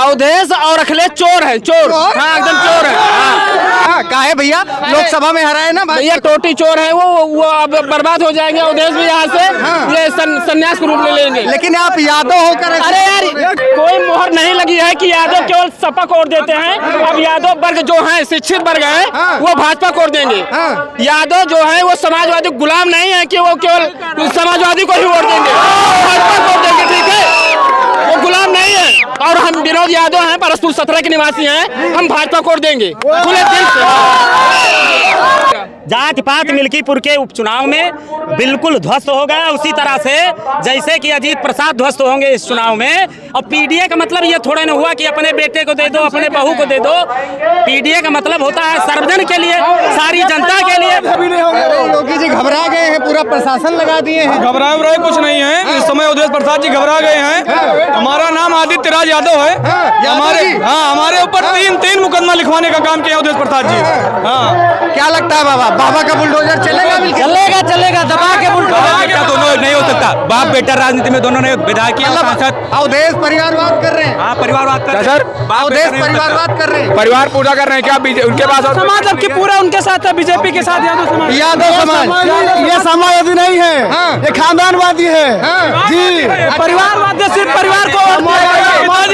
अवधेश और अखिलेश चोर है, चोर। हाँ एकदम चोर है। हाँ काहे भैया, लोकसभा में हराए ना भैया, टोटी चोर है वो अब बर्बाद हो जाएंगे। अवधेश भी यहाँ से ये संन्यास को रूप ले लेंगे। लेकिन आप यादव होकर, अरे यार कोई मोहर नहीं लगी है कि यादव केवल सपा को वोट देते हैं। अब यादव वर्ग जो है, शिक्षित वर्ग है, वो भाजपा को वोट देंगे। यादव जो है वो समाजवादी गुलाम नहीं है कि वो केवल समाजवादी को ही वोट देंगे, भाजपा को वोट देंगे। ठीक है, वो गुलाम नहीं है। और हम विनोद यादव हैं, परस्तु 17 के निवासी हैं, हम भाजपा को वोट देंगे खुले दिल से। जात पात मिल्कीपुर के उपचुनाव में बिल्कुल ध्वस्त हो गया, उसी तरह से जैसे कि अजीत प्रसाद ध्वस्त होंगे इस चुनाव में। और पीडीए का मतलब ये थोड़ा न हुआ कि अपने बेटे को दे दो, अपने बहू को दे दो। पीडीए का मतलब होता है सर्वजन के लिए, सारी जनता के लिए। योगी जी घबरा गए हैं, पूरा प्रशासन लगा दिए हैं। घबराए कुछ नहीं है, इस समय अवधेश प्रसाद जी घबरा गए हैं। हमारा नाम आदित्य राज यादव है। हमारे ऊपर तीन मुकदमा लिखवाने का काम किया अवधेश प्रसाद जी। क्या लगता है बाबा का बुलडोजर चलेगा? चलेगा दबा के बुलडोजर। दोनों नहीं हो सकता, बाप बेटा राजनीति में दोनों ने विधायक अवधेश परिवारवाद कर रहे हैं। हाँ, परिवारवाद कर सर, अवधेश परिवारवाद कर रहे हैं, परिवार पूजा कर रहे हैं क्या उनके पास? समाज अब की पूरा उनके साथ है, बीजेपी के साथ। यादव समाज ये समाजवादी नहीं है, ये खानदानवादी है जी। परिवारवाद सिर्फ परिवार को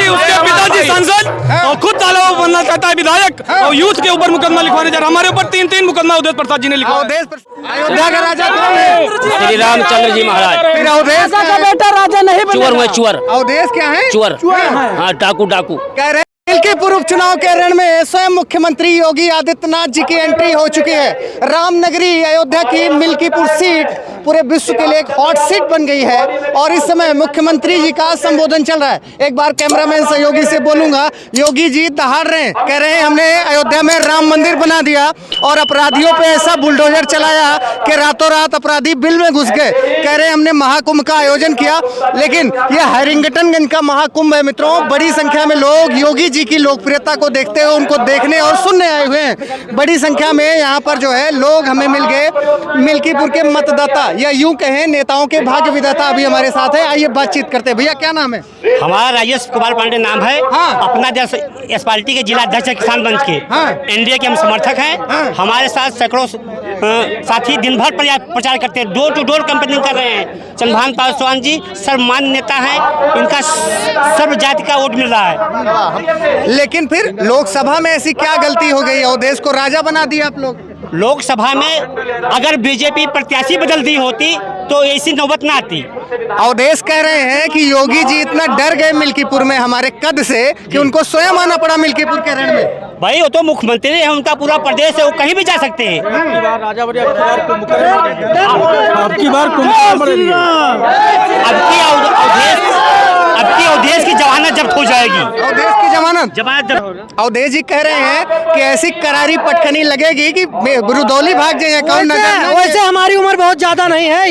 उसके पिताजी सांसद और खुद तालाब बनना चाहता है विधायक, और यूथ के ऊपर मुकदमा लिखवाने जा रहा है। हमारे ऊपर तीन मुकदमा अवधेश प्रसाद जी ने लिखा। अयोध्या का राजा कौन है? श्री रामचंद्र जी महाराज। फिर अवधेश का बेटा राजा नहीं बनेगा। चुअर हुए, चुअर। अवधेश क्या है? चुअर। हाँ, डाकू। कह रहे मिल्कीपुर उपचुनाव के रण में स्वयं मुख्यमंत्री योगी आदित्यनाथ जी की एंट्री हो चुकी है। रामनगरी अयोध्या की मिल्कीपुर सीट पूरे विश्व के लिए एक हॉट सीट बन गई है और इस समय मुख्यमंत्री जी का संबोधन चल रहा है। एक बार कैमरामैन सहयोगी से बोलूंगा, योगी जी दहाड़ रहे हैं, कह रहे हैं हमने अयोध्या में राम मंदिर बना दिया और अपराधियों पे ऐसा बुलडोजर चलाया कि रातों रात अपराधी बिल में घुस गए। कह रहे हैं हमने महाकुंभ का आयोजन किया, लेकिन यह हैरिंगटनगंज का महाकुंभ है मित्रों। बड़ी संख्या में लोग योगी जी की लोकप्रियता को देखते हुए उनको देखने और सुनने आए हुए हैं। बड़ी संख्या में यहाँ पर जो है लोग हमें मिल गए, मिल्कीपुर के मतदाता या यूं कहें नेताओं के भाग्य विधाता अभी हमारे साथ है। आइए बातचीत करते हैं। भैया क्या नाम है? हमारा राजेश कुमार पांडे नाम है। अपना एस पार्टी के जिला अध्यक्ष है किसान मंच के। एनडीए के हम समर्थक हैं। हमारे साथ सैकड़ों साथी दिन भर प्रचार करते हैं, डोर टू डोर कैंपेनिंग कर रहे हैं। चंद्रभान पासवान जी सर्वमान्य नेता हैं, इनका सर्व जाति का वोट मिल रहा है। लेकिन फिर लोकसभा में ऐसी क्या गलती हो गई? अवधेश को राजा बना दिया आप लोग। लोकसभा में अगर बीजेपी प्रत्याशी बदलती होती तो ऐसी नौबत ना आती। अवधेश कह रहे हैं कि योगी जी इतना डर गए मिल्कीपुर में हमारे कद से कि उनको स्वयं आना पड़ा मिल्कीपुर के रण में। भाई वो तो मुख्यमंत्री है, उनका पूरा प्रदेश है, वो कहीं भी जा सकते हैं। अब की अवधेश की जमानत जब्त हो जाएगी। अवधेश की जमानत अवधेश जी कह रहे हैं कि ऐसी करारी पटखनी लगेगी कि रुदौली भाग जाए। कौन नजर? वैसे हमारी उम्र बहुत ज्यादा नहीं है,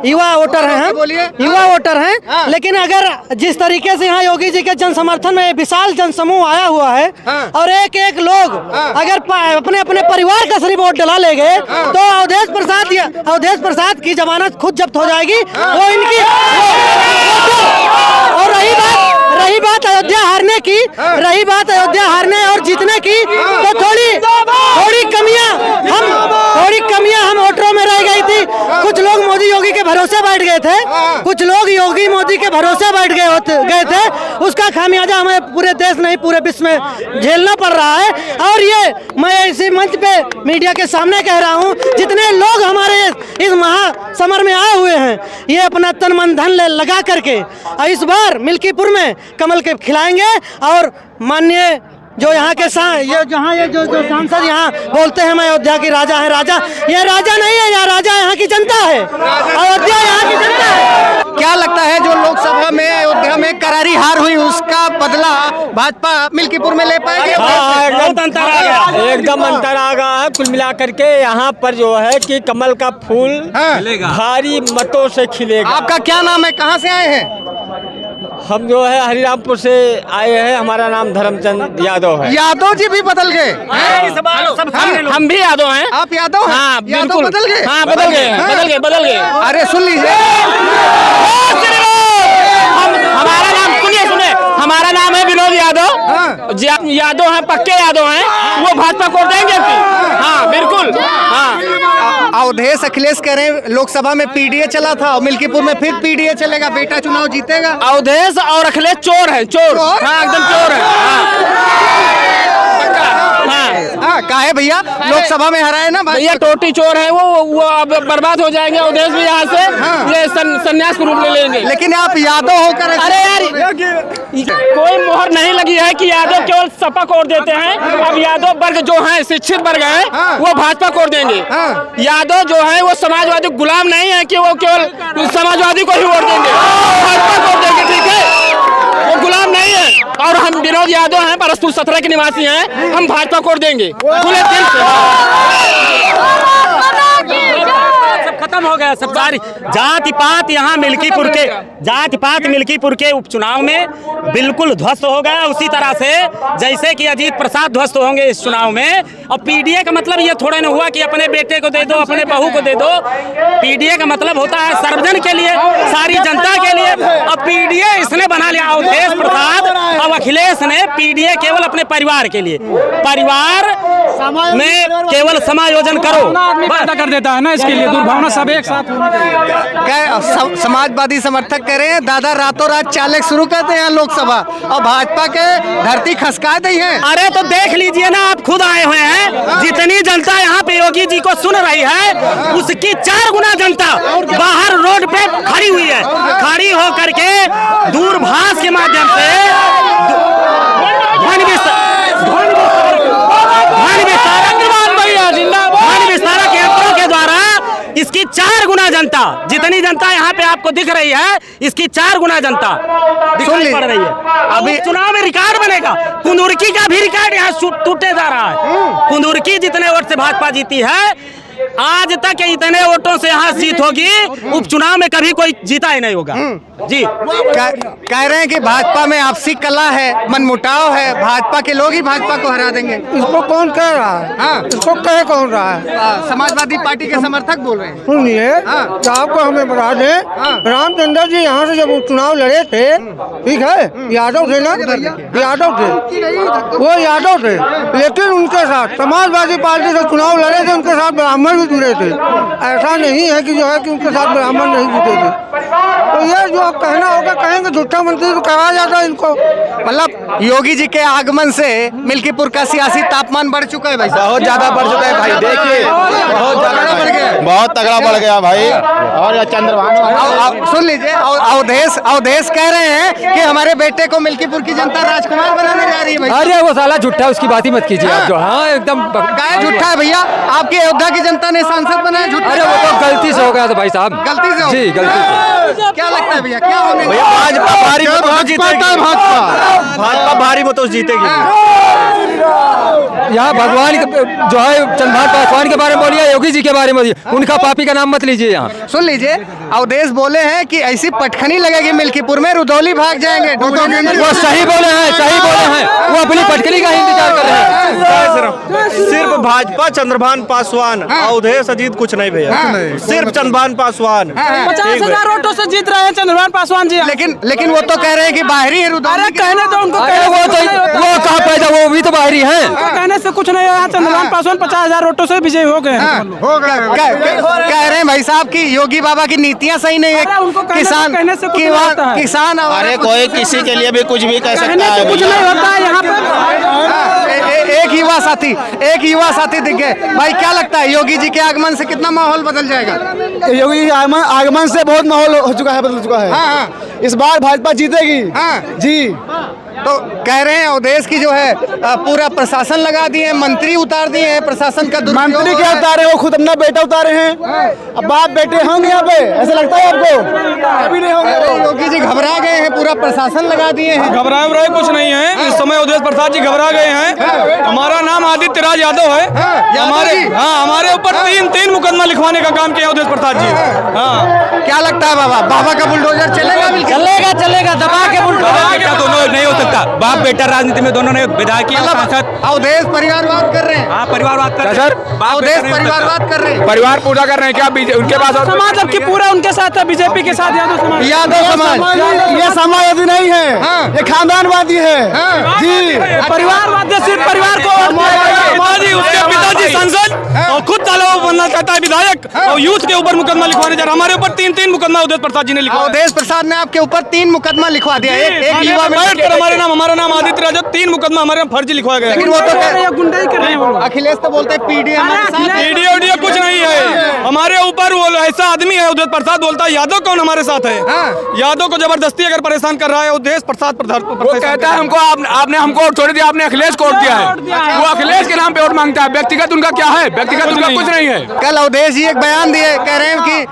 युवा वोटर हैं हम, युवा वोटर हैं। लेकिन अगर जिस तरीके से यहाँ योगी जी के जन समर्थन में विशाल जनसमूह आया हुआ है और एक एक लोग अगर अपने अपने परिवार का सिर्फ वोट डला ले गए तो अवधेश प्रसाद की जमानत खुद जब्त हो जाएगी। वो इनकी और रही बात अयोध्या हारने और जीतने की, तो थोड़ी कमियां हम वोटरों में रह गई थी। कुछ लोग मोदी योगी के भरोसे बैठ गए थे, कुछ लोग योगी मोदी के भरोसे बैठ गए थे। उसका खामियाजा हमें पूरे देश नहीं पूरे विश्व में झेलना पड़ रहा है। और ये मैं इसी मंच पे मीडिया के सामने कह रहा हूँ, जितने लोग हमारे इस महासमर में आए हुए हैं, ये अपना तन मन धन लगा करके इस बार मिल्कीपुर में कमल के खिलाएंगे। और माननीय जो यहाँ के जो सांसद यहाँ बोलते हैं मैं अयोध्या की राजा है, ये राजा नहीं है, यह राजा यहाँ की जनता है। अयोध्या यहाँ की जनता है। क्या लगता है जो लोकसभा में अयोध्या में करारी हार हुई उसका बदला भाजपा मिल्कीपुर में ले पाएगी? एकदम अंतर आ गया है। कुल मिलाकर के यहाँ पर जो है कि कमल का फूल भारी मतों से खिलेगा। आपका क्या नाम है, कहाँ से आए हैं? हम जो है हरिरामपुर से आए हैं, हमारा नाम धर्मचंद यादव है। यादव जी भी बदल गए? हम भी यादव हैं। आप यादव हैं? हाँ, यादव बदल गए? हाँ, बदल गए। अरे सुन लीजिए, हमारा नाम सुनिए, हमारा नाम है विनोद यादव। यादव हैं, पक्के यादव हैं, वो भाजपा को देंगे फिर। हाँ बिल्कुल। हाँ अवधेश अखिलेश कह रहे हैं लोकसभा में पीडीए चला था और मिल्कीपुर में फिर पीडीए चलेगा, बेटा चुनाव जीतेगा। अवधेश और अखिलेश चोर है, चोर। हाँ एकदम चोर है। हाँ काहे भैया, लोकसभा में हराए ना भैया, टोटी चोर है वो अब बर्बाद हो जाएंगे। अवधेश भी यहाँ से ये संन्यास को रूप ले लेंगे। लेकिन आप यादव होकर अरे यार, कोई मोहर नहीं लगी है कि यादव केवल सपा को वोट देते हैं। अब यादव वर्ग जो है, शिक्षित वर्ग है, वो भाजपा को वोट देंगे। यादव जो है वो समाजवादी गुलाम नहीं है कि वो केवल समाजवादी को ही वोट देंगे, भाजपा को वोट देंगे। ठीक है, वो गुलाम नहीं है। और हम विनोद यादव हैं, परस्तुर 17 के निवासी हैं, हम भाजपा को वोट देंगे खुले दिल से। खत्म हो गया सब सारी जाति पात। यहाँ मिल्कीपुर के उपचुनाव में बिल्कुल ध्वस्त हो गया। उसी तरह से जैसे कि अजीत प्रसाद ध्वस्त होंगे इस चुनाव में। और पीडीए का मतलब ये थोड़ा न हुआ कि अपने बेटे को दे दो, अपने बहू को दे दो। पीडीए का मतलब होता है सर्वजन के लिए, सारी जनता के लिए। अब पीडीए इसने बना लिया, अवधेश प्रसाद और अखिलेश ने पीडीए केवल अपने परिवार के लिए। परिवार में केवल समायोजन करो पैदा कर देता है ना, इसके लिए दुर्भावना सब एक साथ समाजवादी समर्थक कह रहे हैं दादा रातों रात चालक शुरू करते हैं लोकसभा और भाजपा के धरती खसका दी है। अरे तो देख लीजिए ना, आप खुद आए हुए हैं। जितनी जनता यहाँ पे योगी जी को सुन रही है, उसकी 4 गुना जनता बाहर रोड पे खड़ी हुई है। खड़ी होकर के दूरभाष के माध्यम से विस्तारक यंत्रों के द्वारा इसकी 4 गुना जनता, जितनी जनता यहाँ पे आपको दिख रही है, इसकी 4 गुना जनता दिखाई पड़ रही है। अभी चुनाव में रिकॉर्ड बनेगा। कुंदुरकी का भी रिकॉर्ड यहाँ टूटे जा रहा है। कुंदुरकी जितने वोट से भाजपा जीती है, आज तक इतने वोटों से यहाँ जीत होगी, उपचुनाव में कभी कोई जीता ही नहीं होगा। जी कह रहे हैं कि भाजपा में आपसी कला है, मनमुटाव है, भाजपा के लोग ही भाजपा को हरा देंगे। इसको कौन कह रहा है? हाँ इसको कह कौन रहा है? समाजवादी पार्टी के समर्थक बोल रहे हैं। सुनिए, आपको हमें बता दें, रामचंद्र जी यहाँ से जब चुनाव लड़े थे, ठीक है, यादव थे ना, यादव थे, वो यादव थे। लेकिन उनके साथ समाजवादी पार्टी से चुनाव लड़े थे, उनके साथ ब्राह्मण भी जुड़े थे। ऐसा नहीं है कि जो है कि उनके साथ ब्राह्मण नहीं जुड़े थे। तो ये जो कहना होगा, कहेंगे झूठा मंत्री तो कहा जाता है इनको। मतलब योगी जी के आगमन से मिल्कीपुर का सियासी तापमान बढ़ चुका है भाई। बहुत ज्यादा बढ़ चुका है भाई, देखिए बहुत ज्यादा बढ़ गया, बहुत तगड़ा बढ़ गया भाई। और चंद्रभान सुन लीजिए, अवधेश कह रहे हैं कि हमारे बेटे को मिल्कीपुर की जनता राजकुमार बनाने जा रही है भाई। अरे वो साला झूठा, उसकी बात ही मत कीजिए आप जो। हाँ एकदम क्या झूठा है भैया? आपके अयोध्या की जनता ने सांसद बनाया झूठा? अरे वो तो गलती से हो गया था भाई साहब, गलती से जी गलती से। क्या लगता है भैया, क्या होने भैया भाजपा भारी मतों से जीतेगी। भाजपा भारी मतों से जीतेगी। यहाँ भगवान जो है चंद्रभान पासवान के बारे में बोलिए, योगी जी के बारे में बोलिए, उनका पापी का नाम मत लीजिए यहाँ। सुन लीजिए, अवधेश बोले हैं कि ऐसी पटखनी लगेगी मिल्कीपुर में, रुदौली भाग जाएंगे। वो सही बोले हैं, सही बोले हैं, वो अपनी पटखनी का इंतजार कर रहे हैं। सिर्फ भाजपा चंद्रभान पासवान, अवधेश अजीत कुछ नहीं भैया, सिर्फ चंद्रभान पासवान। 50,000 वोटों से जीत रहे हैं चंद्रभान पासवान जी। लेकिन वो तो कह रहे हैं कि बाहरी है रुदौली। कहने तो उनको, वो कहाँ पैदा, वो भी तो बाहरी है। कहने से कुछ नहीं है। चंद्रभान पासवान 50,000 वोटों से विजयी हो गए। कह रहे हैं भाई साहब की योगी बाबा की नीतियाँ सही नहीं है। किसान अरे कोई किसी के लिए भी कुछ भी कह सकता है, कुछ नहीं होता है यहाँ पर। एक युवा साथी दिख गए भाई। क्या लगता है योगी जी के आगमन से कितना माहौल बदल जाएगा? योगी जी आगमन से बहुत माहौल हो चुका है, बदल चुका है। हाँ। इस बार भाजपा जीतेगी। हाँ जी। तो कह रहे हैं अवधेश की जो है पूरा प्रशासन लगा दिए, मंत्री उतार दिए हैं, प्रशासन का मंत्री क्या उतारे, वो खुद अपना बेटा उतारे हैं। अब बाप बेटे होंगे यहाँ पे, ऐसा लगता है आपको? अभी नहीं होंगे। योगी जी घबरा गए हैं, पूरा प्रशासन लगा दिए हैं। घबराए उबराए कुछ नहीं है। इस समय अवधेश प्रसाद जी घबरा गए हैं। हमारा नाम आदित्य राज यादव है। हमारे ऊपर तीन मुकदमा लिखवाने का काम किया अवधेश प्रसाद जी। हाँ, क्या लगता है बाबा का बुलडोजर चलेगा? चलेगा दबा के बेटा दोनों नहीं हो सकता, बाप बेटा राजनीति में दोनों ने विधायक अवधेश परिवारवाद कर रहे हैं। हाँ परिवारवाद कर रहे हैं सर, अवधेश परिवारवाद कर रहे हैं। परिवार पूजा कर रहे हैं क्या उनके पास? समाज अब की पूरा उनके साथ है, बीजेपी के साथ यादव समाज। यादव समाज ये समाजवादी नहीं है, ये खानदानवादी है। जी परिवारवादी सिर्फ परिवार को पिताजी, उसके पिताजी सांसद और खुद तालाब बनना चाहता है विधायक और यूथ के ऊपर मुकदमा लिखवाने जा रहा है। हमारे ऊपर 3 मुकदमा अवधेश प्रसाद जी ने लिखा। अवधेश प्रसाद ने आपके ऊपर 3 मुकदमा लिखवा दिया। एक युवा हमारा नाम आदित्य राजा, 3 मुकदमा हमारे फर्जी लिखवा गया। लेकिन वो तो अखिलेश तो बोलते हैं पीडीए वीडियो कुछ नहीं है हमारे ऊपर। वो ऐसा आदमी है अवधेश प्रसाद, बोलता है यादव कौन हमारे साथ है। यादव को जबरदस्ती अगर परेशान कर रहा है अवधेश प्रसाद वो कहता है हमको आपने हमको वोट छोड़ दिया, आपने अखिलेश को वोट दिया है। वो अखिलेश के नाम पे वोट मांगता है, व्यक्तिगत उनका क्या है, व्यक्तिगत उनका कुछ नहीं है। कल अवधेश जी एक बयान दिए, कह रहे हैं कि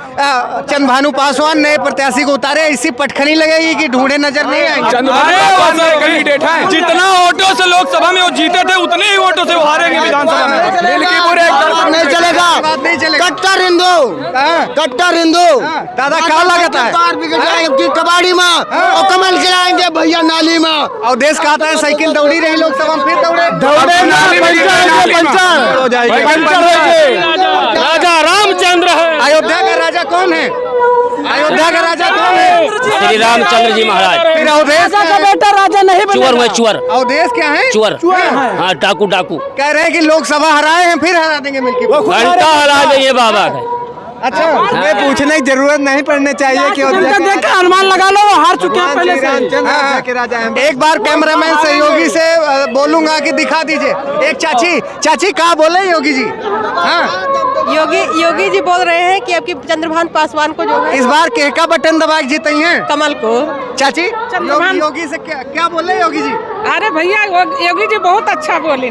चंद्रभानु पासवान नए प्रत्याशी को उतारे, इसी पटखनी लगेगी कि ढूंढे नजर नहीं आएंगे। जितना वोटों से लोकसभा में वो जीते थे उतने ही वोटों से वो हारेंगे विधानसभा में। नहीं चलेगा, नहीं चलेगा। कट्टर हिंदू दादा क्या लगता है कबाड़ी में और कमल गिराएंगे भैया नाली में। अवधेश कहता है साइकिल दौड़ी रही लोकसभा में, फिर दौड़े राजा रामचंद्र है। अयोध्या का राजा कौन है? अयोध्या का राजा कौन है? श्री रामचंद्र जी महाराज। फिर अवधेश का बेटा राजा नहीं चुअर हुए चुअर। अवधेश क्या है? चुअर। हाँ डाकू डाकू। कह रहे हैं कि लोकसभा हराए हैं, फिर हरा देंगे मिलके। घंटा हरा देंगे बाबा। अच्छा, हमें पूछने की जरूरत नहीं पड़नी चाहिए कि अनुमान लगा लो, वो हार चुके हैं पहले से। एक बार कैमरामैन सहयोगी से बोलूंगा कि दिखा दीजिए। एक चाची कहाँ बोले योगी जी? हाँ योगी जी बोल रहे हैं कि आपकी चंद्रभानु पासवान को जो है इस बार केका बटन दबा के जीते हैं कमल को। चाची योगी से क्या बोले योगी जी? अरे भैया योगी जी बहुत अच्छा बोले।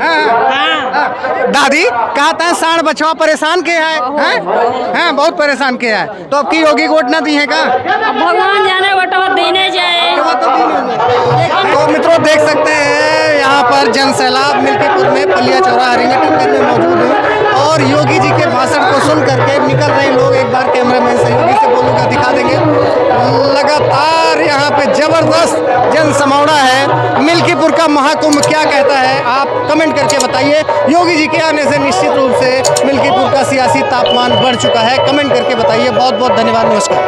दादी कहता है साढ़ बछवा परेशान किया है, बहुत परेशान किया है। तो अब की योगी को वोट ना दी है का? भगवान जाने वोट देने जाए। तो मित्रों देख सकते हैं यहाँ पर जन सैलाब मिल्कीपुर में पलिया चौराहा हरिंगटनगंज में मौजूद है और योगी जी के भाषण को सुन करके निकल रहे लोग। एक बार कैमरामैन सहयोगी से बोलूँगा, दिखा देंगे। लगातार यहाँ पे जबरदस्त जन समौड़ा है। मिल्कीपुर का महाकुंभ क्या कहता है आप कमेंट करके बताइए। योगी जी के आने से निश्चित रूप से मिल्कीपुर का सियासी तापमान बढ़ चुका है। कमेंट करके बताइए। बहुत बहुत धन्यवाद, नमस्कार।